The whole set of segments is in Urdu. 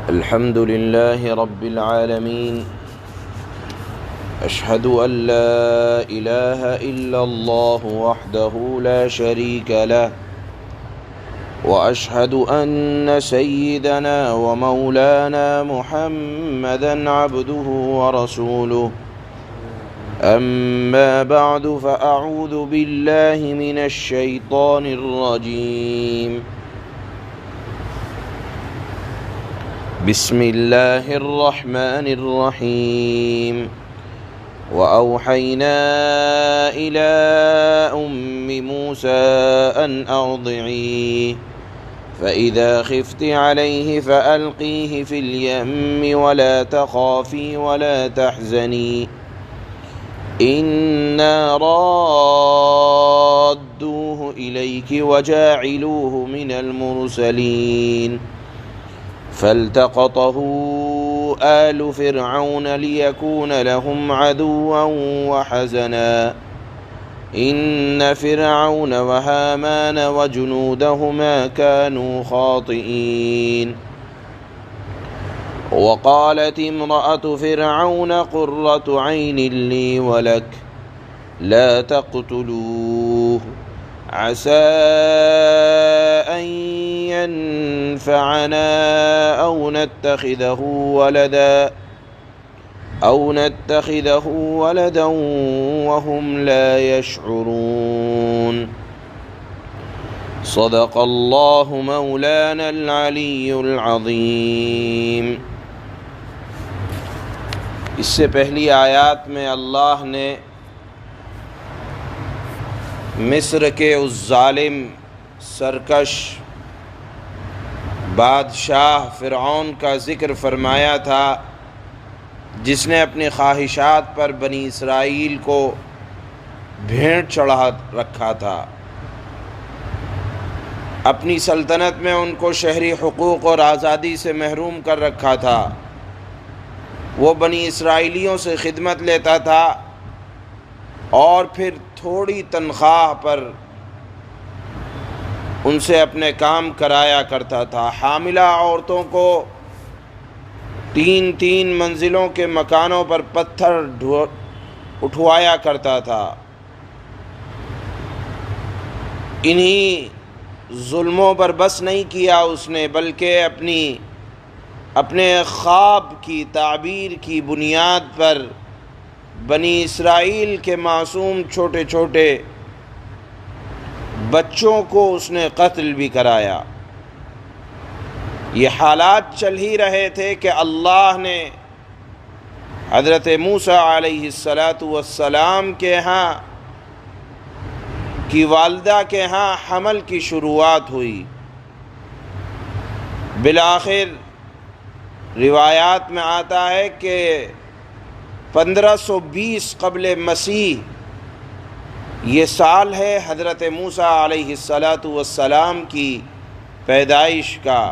الحمد لله رب العالمين. أشهد أن لا إله إلا الله وحده لا شريك له، وأشهد أن سيدنا ومولانا محمدًا عبده ورسوله. أما بعد، فأعوذ بالله من الشيطان الرجيم. بسم الله الرحمن الرحيم. وأوحينا إلى أم موسى أن أرضعيه، فإذا خفت عليه فألقيه في اليم ولا تخافي ولا تحزني، إنا رادوه إليك وجاعلوه من المرسلين. فالتقطه آل فرعون ليكون لهم عدوا وحزنا، إن فرعون وهامان وجنودهما كانوا خاطئين. وقالت امرأة فرعون قرة عين لي ولك لا تقتلوه عسى أن ينفعنا أو نتخذه ولدا وهم لا يشعرون. صدق اللہ مولانا العلی العظیم. اس سے پہلی آیات میں اللہ نے مصر کے اس ظالم سرکش بادشاہ فرعون کا ذکر فرمایا تھا، جس نے اپنی خواہشات پر بنی اسرائیل کو بھینٹ چڑھا رکھا تھا، اپنی سلطنت میں ان کو شہری حقوق اور آزادی سے محروم کر رکھا تھا. وہ بنی اسرائیلیوں سے خدمت لیتا تھا اور پھر تھوڑی تنخواہ پر ان سے اپنے کام کرایا کرتا تھا. حاملہ عورتوں کو 3 منزلوں کے مکانوں پر پتھر اٹھوایا کرتا تھا. انہی ظلموں پر بس نہیں کیا اس نے، بلکہ اپنے خواب کی تعبیر کی بنیاد پر بنی اسرائیل کے معصوم چھوٹے چھوٹے بچوں کو اس نے قتل بھی کرایا. یہ حالات چل ہی رہے تھے کہ اللہ نے حضرت موسیٰ علیہ السلام کے ہاں کی والدہ کے ہاں حمل کی شروعات ہوئی. بالآخر روایات میں آتا ہے کہ 1520 قبل مسیح یہ سال ہے حضرت موسیٰ علیہ السلام کی پیدائش کا.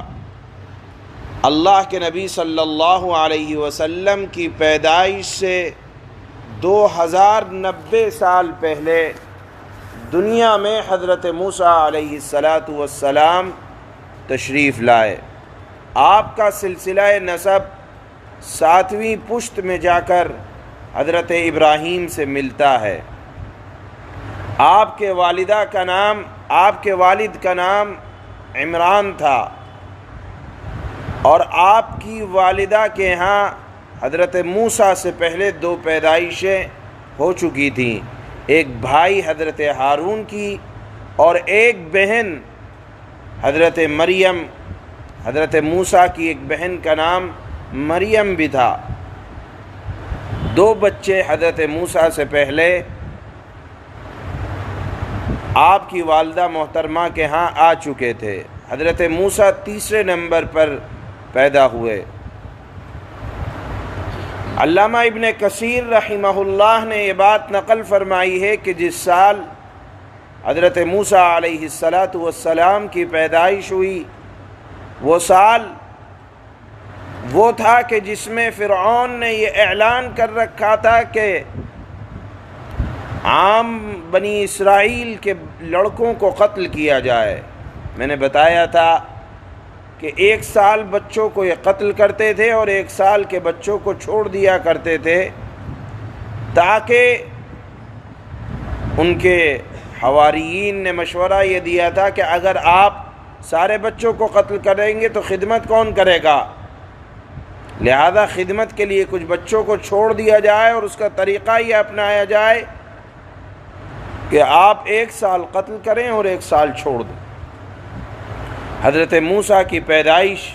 اللہ کے نبی صلی اللہ علیہ وسلم کی پیدائش سے 2090 سال پہلے دنیا میں حضرت موسیٰ علیہ السلام تشریف لائے. آپ کا سلسلہ نسب 7ویں پشت میں جا کر حضرت ابراہیم سے ملتا ہے. آپ کے والد کا نام عمران تھا، اور آپ کی والدہ کے ہاں حضرت موسیٰ سے پہلے 2 پیدائشیں ہو چکی تھیں، ایک بھائی حضرت ہارون کی اور ایک بہن حضرت مریم. حضرت موسیٰ کی ایک بہن کا نام مریم بھی تھا. 2 بچے حضرت موسیٰ سے پہلے آپ کی والدہ محترمہ کے ہاں آ چکے تھے. حضرت موسیٰ تیسرے نمبر پر پیدا ہوئے. علامہ ابن کثیر رحمہ اللہ نے یہ بات نقل فرمائی ہے کہ جس سال حضرت موسیٰ علیہ السلام کی پیدائش ہوئی، وہ سال وہ تھا کہ جس میں فرعون نے یہ اعلان کر رکھا تھا کہ عام بنی اسرائیل کے لڑکوں کو قتل کیا جائے. میں نے بتایا تھا کہ 1 سال بچوں کو یہ قتل کرتے تھے اور 1 سال کے بچوں کو چھوڑ دیا کرتے تھے، تاکہ ان کے حواریین نے مشورہ یہ دیا تھا کہ اگر آپ سارے بچوں کو قتل کریں گے تو خدمت کون کرے گا، لہذا خدمت کے لیے کچھ بچوں کو چھوڑ دیا جائے، اور اس کا طریقہ یہ اپنایا جائے کہ آپ 1 سال قتل کریں اور 1 سال چھوڑ دیں۔ حضرت موسیٰ کی پیدائش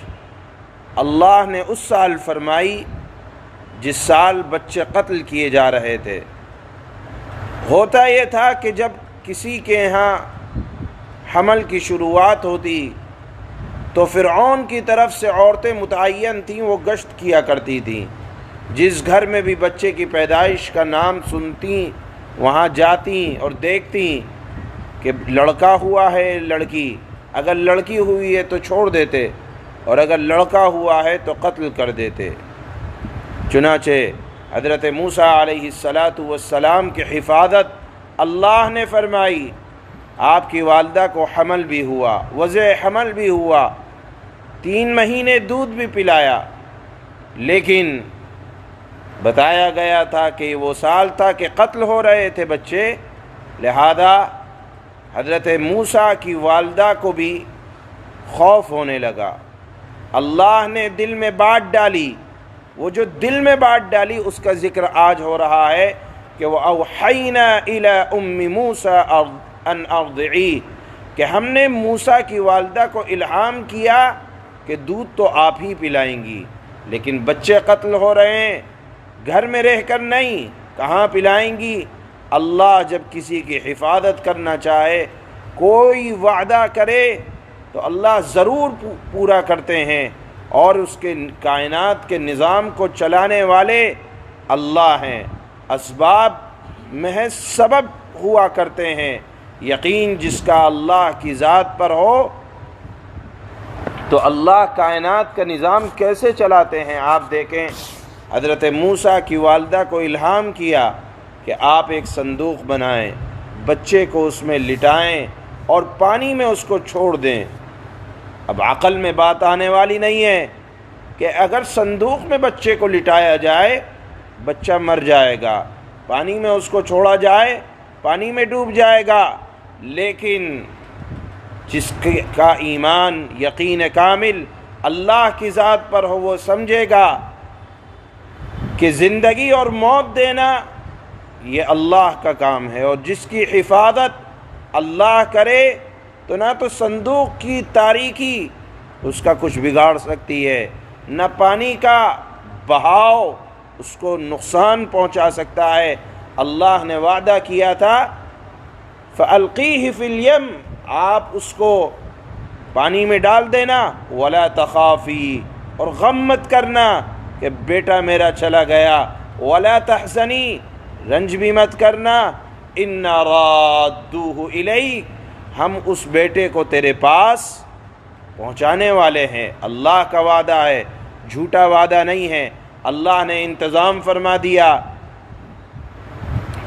اللہ نے اس سال فرمائی جس سال بچے قتل کیے جا رہے تھے۔ ہوتا یہ تھا کہ جب کسی کے ہاں حمل کی شروعات ہوتی تو فرعون کی طرف سے عورتیں متعین تھیں، وہ گشت کیا کرتی تھیں، جس گھر میں بھی بچے کی پیدائش کا نام سنتیں وہاں جاتیں اور دیکھتیں کہ لڑکا ہوا ہے لڑکی، اگر لڑکی ہوئی ہے تو چھوڑ دیتے اور اگر لڑکا ہوا ہے تو قتل کر دیتے۔ چنانچہ حضرت موسیٰ علیہ السلام کی حفاظت اللہ نے فرمائی۔ آپ کی والدہ کو حمل بھی ہوا، وضع حمل بھی ہوا، 3 مہینے دودھ بھی پلایا، لیکن بتایا گیا تھا کہ وہ سال تھا کہ قتل ہو رہے تھے بچے، لہذا حضرت موسیٰ کی والدہ کو بھی خوف ہونے لگا۔ اللہ نے دل میں بات ڈالی، وہ جو دل میں بات ڈالی اس کا ذکر آج ہو رہا ہے کہ وَأَوْحَيْنَا إِلَىٰ أُمِّ مُوسَىٰ أَنْ أَرْضِعِيهِ، کہ ہم نے موسیٰ کی والدہ کو الہام کیا کہ دودھ تو آپ ہی پلائیں گی، لیکن بچے قتل ہو رہے ہیں، گھر میں رہ کر نہیں، کہاں پلائیں گی؟ اللہ جب کسی کی حفاظت کرنا چاہے، کوئی وعدہ کرے تو اللہ ضرور پورا کرتے ہیں، اور اس کے کائنات کے نظام کو چلانے والے اللہ ہیں۔ اسباب محض سبب ہوا کرتے ہیں، یقین جس کا اللہ کی ذات پر ہو تو اللہ کائنات کا نظام کیسے چلاتے ہیں۔ آپ دیکھیں حضرت موسیٰ کی والدہ کو الہام کیا کہ آپ ایک صندوق بنائیں، بچے کو اس میں لٹائیں اور پانی میں اس کو چھوڑ دیں۔ اب عقل میں بات آنے والی نہیں ہے کہ اگر صندوق میں بچے کو لٹایا جائے بچہ مر جائے گا، پانی میں اس کو چھوڑا جائے پانی میں ڈوب جائے گا، لیکن جس کا ایمان یقین کامل اللہ کی ذات پر ہو وہ سمجھے گا کہ زندگی اور موت دینا یہ اللہ کا کام ہے، اور جس کی حفاظت اللہ کرے تو نہ تو صندوق کی تاریکی اس کا کچھ بگاڑ سکتی ہے، نہ پانی کا بہاؤ اس کو نقصان پہنچا سکتا ہے۔ اللہ نے وعدہ کیا تھا فَأَلْقِيهِ فِي الْيَمِّ، آپ اس کو پانی میں ڈال دینا، وَلَا تَخَافِي، اور غم مت کرنا کہ بیٹا میرا چلا گیا، وَلَا تَحْزَنِي، رنج بھی مت کرنا، إِنَّا رَادُّوهُ إِلَيْكَ، ہم اس بیٹے کو تیرے پاس پہنچانے والے ہیں۔ اللہ کا وعدہ ہے، جھوٹا وعدہ نہیں ہے، اللہ نے انتظام فرما دیا۔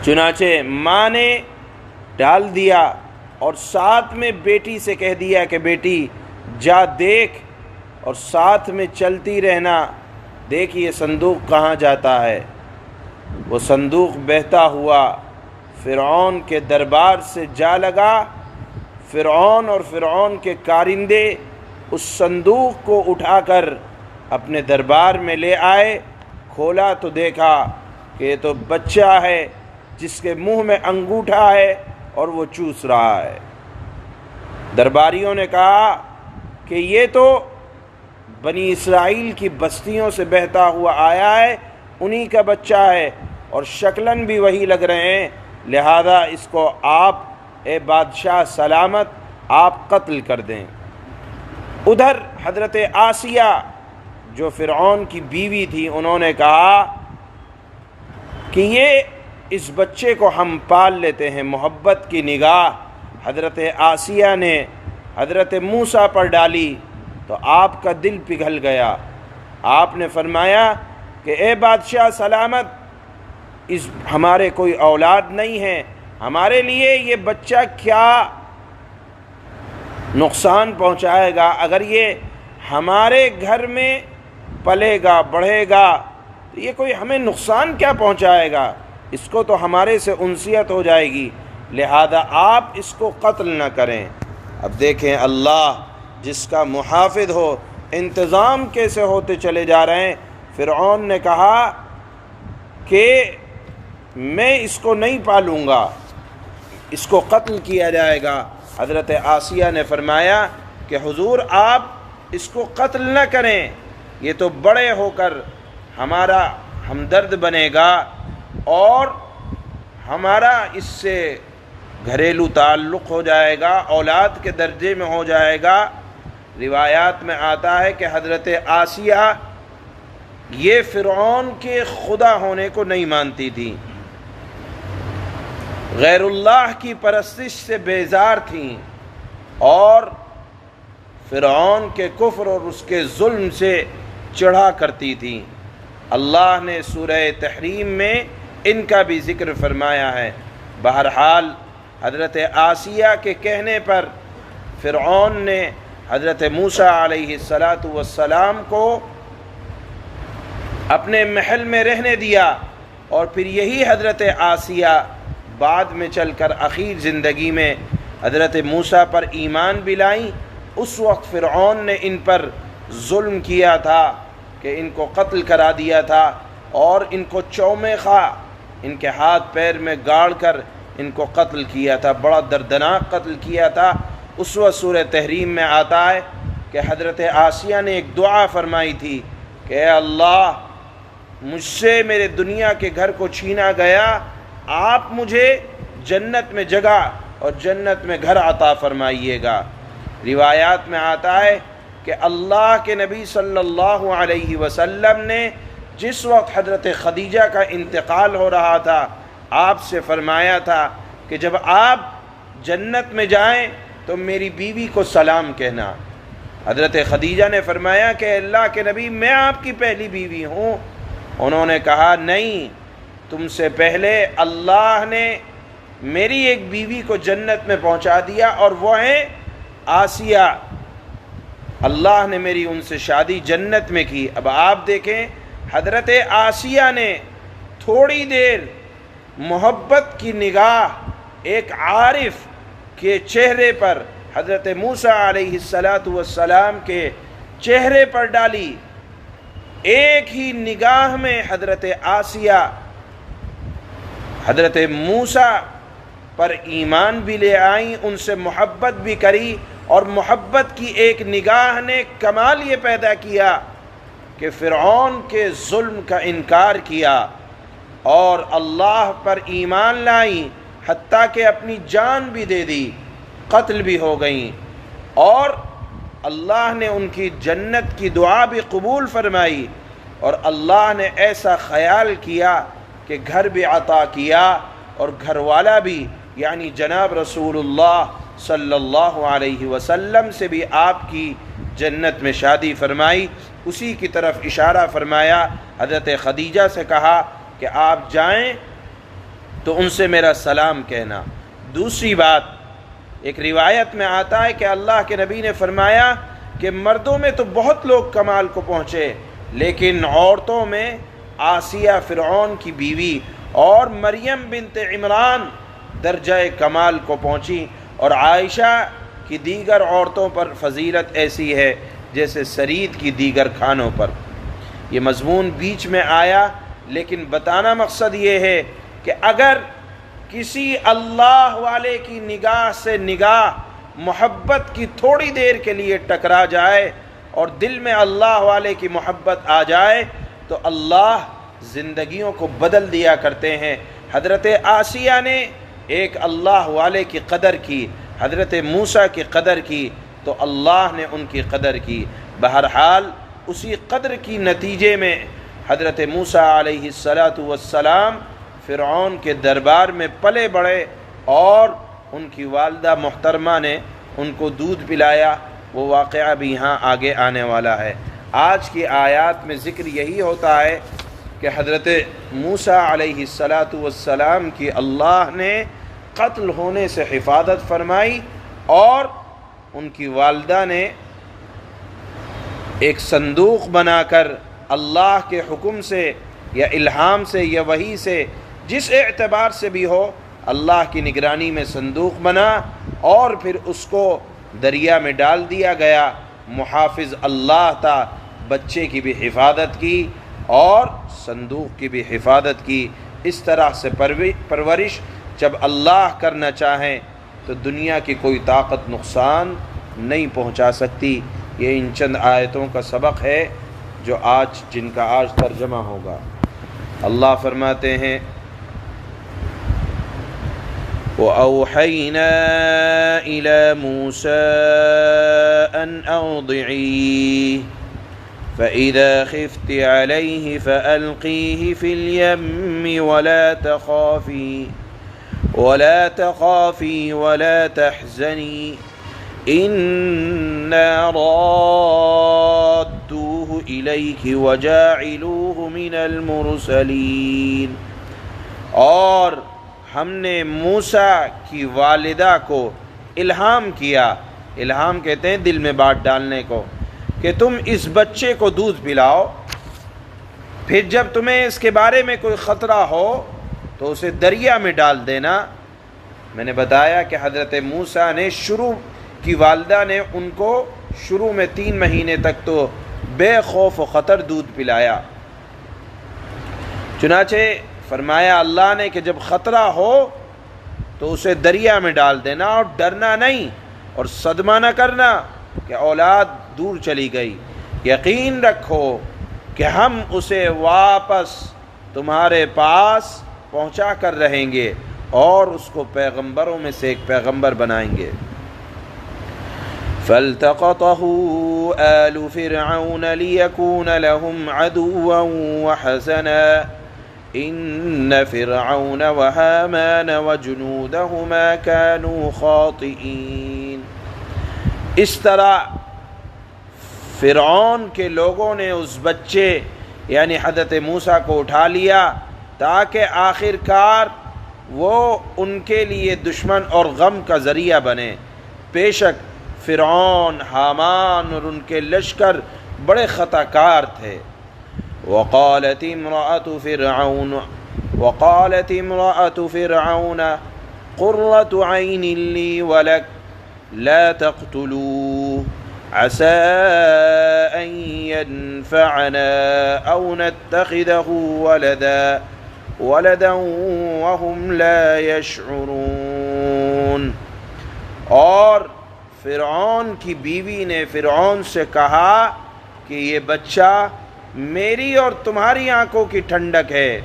چنانچہ ماں نے ڈال دیا اور ساتھ میں بیٹی سے کہہ دیا کہ بیٹی جا دیکھ، اور ساتھ میں چلتی رہنا، دیکھ یہ صندوق کہاں جاتا ہے۔ وہ صندوق بہتا ہوا فرعون کے دربار سے جا لگا۔ فرعون اور فرعون کے کارندے اس صندوق کو اٹھا کر اپنے دربار میں لے آئے، کھولا تو دیکھا کہ یہ تو بچہ ہے جس کے منہ میں انگوٹھا ہے اور وہ چوس رہا ہے۔ درباریوں نے کہا کہ یہ تو بنی اسرائیل کی بستیوں سے بہتا ہوا آیا ہے، انہی کا بچہ ہے اور شکلاً بھی وہی لگ رہے ہیں، لہذا اس کو آپ اے بادشاہ سلامت آپ قتل کر دیں۔ ادھر حضرت آسیہ جو فرعون کی بیوی تھی، انہوں نے کہا کہ یہ اس بچے کو ہم پال لیتے ہیں۔ محبت کی نگاہ حضرت آسیہ نے حضرت موسیٰ پر ڈالی تو آپ کا دل پگھل گیا۔ آپ نے فرمایا کہ اے بادشاہ سلامت، اس ہمارے کوئی اولاد نہیں ہے، ہمارے لیے یہ بچہ کیا نقصان پہنچائے گا؟ اگر یہ ہمارے گھر میں پلے گا بڑھے گا تو یہ کوئی ہمیں نقصان کیا پہنچائے گا، اس کو تو ہمارے سے انسیت ہو جائے گی، لہذا آپ اس کو قتل نہ کریں۔ اب دیکھیں اللہ جس کا محافظ ہو، انتظام کیسے ہوتے چلے جا رہے ہیں۔ فرعون نے کہا کہ میں اس کو نہیں پالوں گا، اس کو قتل کیا جائے گا۔ حضرت آسیہ نے فرمایا کہ حضور آپ اس کو قتل نہ کریں، یہ تو بڑے ہو کر ہمارا ہمدرد بنے گا اور ہمارا اس سے گھریلو تعلق ہو جائے گا، اولاد کے درجے میں ہو جائے گا۔ روایات میں آتا ہے کہ حضرت آسیہ یہ فرعون کے خدا ہونے کو نہیں مانتی تھی، غیر اللہ کی پرستش سے بیزار تھیں اور فرعون کے کفر اور اس کے ظلم سے چڑھا کرتی تھیں۔ اللہ نے سورہ تحریم میں ان کا بھی ذکر فرمایا ہے۔ بہرحال حضرت آسیہ کے کہنے پر فرعون نے حضرت موسیٰ علیہ السلام کو اپنے محل میں رہنے دیا، اور پھر یہی حضرت آسیہ بعد میں چل کر اخیر زندگی میں حضرت موسیٰ پر ایمان بھی لائیں۔ اس وقت فرعون نے ان پر ظلم کیا تھا کہ ان کو قتل کرا دیا تھا اور ان کو چومے خواہ ان کے ہاتھ پیر میں گاڑ کر ان کو قتل کیا تھا، بڑا دردناک قتل کیا تھا۔ اس وقت سورہ تحریم میں آتا ہے کہ حضرت آسیہ نے ایک دعا فرمائی تھی کہ اے اللہ مجھ سے میرے دنیا کے گھر کو چھینا گیا، آپ مجھے جنت میں جگہ اور جنت میں گھر عطا فرمائیے گا۔ روایات میں آتا ہے کہ اللہ کے نبی صلی اللہ علیہ وسلم نے جس وقت حضرت خدیجہ کا انتقال ہو رہا تھا آپ سے فرمایا تھا کہ جب آپ جنت میں جائیں تو میری بیوی کو سلام کہنا۔ حضرت خدیجہ نے فرمایا کہ اللہ کے نبی میں آپ کی پہلی بیوی ہوں۔ انہوں نے کہا نہیں، تم سے پہلے اللہ نے میری ایک بیوی کو جنت میں پہنچا دیا اور وہ ہیں آسیہ، اللہ نے میری ان سے شادی جنت میں کی۔ اب آپ دیکھیں حضرت آسیہ نے تھوڑی دیر محبت کی نگاہ ایک عارف کے چہرے پر، حضرت موسیٰ علیہ السلام کے چہرے پر ڈالی۔ ایک ہی نگاہ میں حضرت آسیہ حضرت موسیٰ پر ایمان بھی لے آئیں، ان سے محبت بھی کری، اور محبت کی ایک نگاہ نے کمال یہ پیدا کیا کہ فرعون کے ظلم کا انکار کیا اور اللہ پر ایمان لائیں، حتیٰ کہ اپنی جان بھی دے دی، قتل بھی ہو گئیں، اور اللہ نے ان کی جنت کی دعا بھی قبول فرمائی، اور اللہ نے ایسا خیال کیا کہ گھر بھی عطا کیا اور گھر والا بھی، یعنی جناب رسول اللہ صلی اللہ علیہ وسلم سے بھی آپ کی جنت میں شادی فرمائی۔ اسی کی طرف اشارہ فرمایا، حضرت خدیجہ سے کہا کہ آپ جائیں تو ان سے میرا سلام کہنا۔ دوسری بات، ایک روایت میں آتا ہے کہ اللہ کے نبی نے فرمایا کہ مردوں میں تو بہت لوگ کمال کو پہنچے، لیکن عورتوں میں آسیہ فرعون کی بیوی اور مریم بنت عمران درجہ کمال کو پہنچی، اور عائشہ کی دیگر عورتوں پر فضیلت ایسی ہے جیسے سرید کی دیگر کھانوں پر۔ یہ مضمون بیچ میں آیا، لیکن بتانا مقصد یہ ہے کہ اگر کسی اللہ والے کی نگاہ سے نگاہ محبت کی تھوڑی دیر کے لیے ٹکرا جائے اور دل میں اللہ والے کی محبت آ جائے تو اللہ زندگیوں کو بدل دیا کرتے ہیں۔ حضرت آسیہ نے ایک اللہ والے کی قدر کی، حضرت موسیٰ کی قدر کی تو اللہ نے ان کی قدر کی۔ بہرحال اسی قدر کی نتیجے میں حضرت موسیٰ علیہ السلام فرعون کے دربار میں پلے بڑھے اور ان کی والدہ محترمہ نے ان کو دودھ پلایا۔ وہ واقعہ بھی یہاں آگے آنے والا ہے۔ آج کی آیات میں ذکر یہی ہوتا ہے کہ حضرت موسیٰ علیہ السلام کی اللہ نے قتل ہونے سے حفاظت فرمائی، اور ان کی والدہ نے ایک صندوق بنا کر اللہ کے حکم سے یا الہام سے یا وحی سے، جس اعتبار سے بھی ہو، اللہ کی نگرانی میں صندوق بنا اور پھر اس کو دریا میں ڈال دیا گیا۔ محافظ اللہ تھا، بچے کی بھی حفاظت کی اور صندوق کی بھی حفاظت کی۔ اس طرح سے پرورش جب اللہ کرنا چاہیں تو دنیا کی کوئی طاقت نقصان نہیں پہنچا سکتی۔ یہ ان چند آیتوں کا سبق ہے جو جن کا آج ترجمہ ہوگا۔ اللہ فرماتے ہیں وَأَوْحَيْنَا إِلَى مُوسَىٰ أَنْ أَرْضِعِيهِ فَإِذَا خِفْتِ عَلَيْهِ فَأَلْقِيهِ فِي الْيَمِّ وَلَا تَخَافِي وَلَا تَحْزَنِي إِنَّا رَادُّوهُ إِلَيْكِ وَجَاعِلُوهُ مِنَ الْمُرْسَلِينَ۔ اور ہم نے موسیٰ کی والدہ کو الہام کیا، الہام کہتے ہیں دل میں بات ڈالنے کو، کہ تم اس بچے کو دودھ پلاؤ، پھر جب تمہیں اس کے بارے میں کوئی خطرہ ہو تو اسے دریا میں ڈال دینا۔ میں نے بتایا کہ حضرت موسیٰ نے کی والدہ نے ان کو شروع میں 3 مہینے تک تو بے خوف و خطر دودھ پلایا، چنانچہ فرمایا اللہ نے کہ جب خطرہ ہو تو اسے دریا میں ڈال دینا اور ڈرنا نہیں اور صدمہ نہ کرنا کہ اولاد دور چلی گئی، یقین رکھو کہ ہم اسے واپس تمہارے پاس پہنچا کر رہیں گے اور اس کو پیغمبروں میں سے ایک پیغمبر بنائیں گے۔ فَالْتَقَطَهُ آلُ فِرْعَوْنَ لِيَكُونَ لَهُمْ عَدُوًّا وَحَزَنًا إِنَّ فِرْعَوْنَ وَهَامَانَ وَجُنُودَهُمَا كَانُوا خَاطِئِينَ۔ اس طرح فرعون کے لوگوں نے اس بچے یعنی حضرت موسیٰ کو اٹھا لیا تاکہ آخر کار وہ ان کے لیے دشمن اور غم کا ذریعہ بنے۔ بے شک فرعون، حامان اور ان کے لشکر بڑے خطا کار تھے۔ وقالت امرأة فرعون قرة عين لي ولك لا تقتلوه عسى أن ينفعنا أو نتخذه ولدا وهم لا يشعرون۔ اور فرعون کی بیوی نے فرعون سے کہا کہ یہ بچہ میری اور تمہاری آنکھوں کی ٹھنڈک ہے۔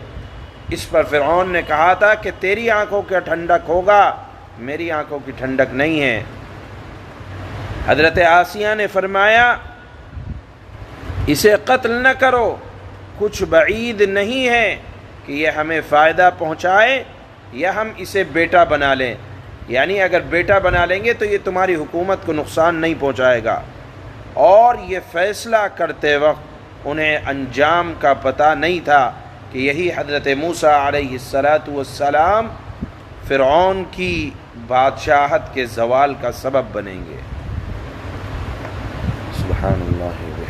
اس پر فرعون نے کہا تھا کہ تیری آنکھوں کا ٹھنڈک ہوگا، میری آنکھوں کی ٹھنڈک نہیں ہے۔ حضرت آسیہ نے فرمایا اسے قتل نہ کرو، کچھ بعید نہیں ہے کہ یہ ہمیں فائدہ پہنچائے یا ہم اسے بیٹا بنا لیں، یعنی اگر بیٹا بنا لیں گے تو یہ تمہاری حکومت کو نقصان نہیں پہنچائے گا۔ اور یہ فیصلہ کرتے وقت انہیں انجام کا پتہ نہیں تھا کہ یہی حضرت موسیٰ علیہ السلام فرعون کی بادشاہت کے زوال کا سبب بنیں گے۔ سبحان اللہ۔